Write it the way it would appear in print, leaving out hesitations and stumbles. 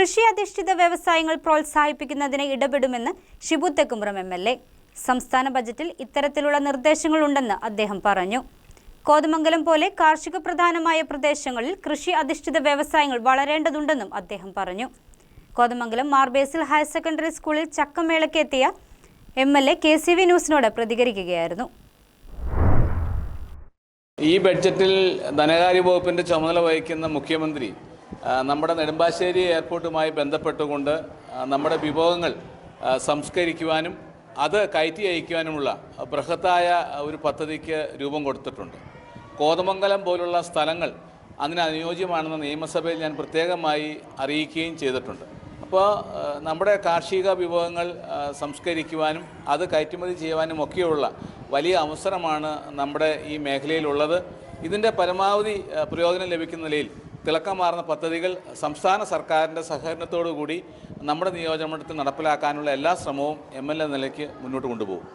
കൃഷി അധിഷ്ഠിത വ്യവസായങ്ങൾ പ്രോത്സാഹിപ്പിക്കുന്നതിന് ഇടപെടുമെന്ന് ഷിബു തെക്കുംപുറം MLA. സംസ്ഥാന ബജറ്റിൽ ഇത്തരത്തിലുള്ള നിർദ്ദേശങ്ങളുണ്ടെന്ന് അദ്ദേഹം പറഞ്ഞു. കോതമംഗലം പോലെ കാർഷിക പ്രധാനമായ പ്രദേശങ്ങളിൽ കൃഷി അധിഷ്ഠിത വ്യവസായങ്ങൾ വളരേണ്ടതുണ്ടെന്നും അദ്ദേഹം പറഞ്ഞു. കോതമംഗലം മാർബേസിൽ ഹയർ സെക്കൻഡറി സ്കൂളിൽ ചക്കമേളയ്ക്ക് എത്തിയ MLA KCV ന്യൂസിനോട് പ്രതികരിക്കുകയായിരുന്നു. ഈ ബഡ്ജറ്റിൽ ധനകാര്യ വകുപ്പിൻ്റെ ചുമതല വഹിക്കുന്ന മുഖ്യമന്ത്രി നമ്മുടെ നെടുമ്പാശ്ശേരി എയർപോർട്ടുമായി ബന്ധപ്പെട്ടുകൊണ്ട് നമ്മുടെ വിഭവങ്ങൾ സംസ്കരിക്കുവാനും അത് കയറ്റി അയക്കുവാനുമുള്ള ബൃഹത്തായ ഒരു പദ്ധതിക്ക് രൂപം കൊടുത്തിട്ടുണ്ട്. കോതമംഗലം പോലുള്ള സ്ഥലങ്ങൾ അതിന് അനുയോജ്യമാണെന്ന് നിയമസഭയിൽ ഞാൻ പ്രത്യേകമായി അറിയിക്കുകയും ചെയ്തിട്ടുണ്ട്. അപ്പോൾ നമ്മുടെ കാർഷിക വിഭവങ്ങൾ സംസ്കരിക്കുവാനും അത് കയറ്റുമതി ചെയ്യുവാനും ഒക്കെയുള്ള വലിയ അവസരമാണ് നമ്മുടെ ഈ മേഖലയിലുള്ളത്. ഇതിൻ്റെ പരമാവധി പ്രയോജനം ലഭിക്കുന്ന നിലയിൽ തിളക്കമാർന്ന പദ്ധതികൾ സംസ്ഥാന സർക്കാരിൻ്റെ സഹകരണത്തോടു കൂടി നമ്മുടെ നിയോജകമണ്ഡലത്തിൽ നടപ്പിലാക്കാനുള്ള എല്ലാ ശ്രമവും MLA നിലയ്ക്ക് മുന്നോട്ട് കൊണ്ടുപോകും.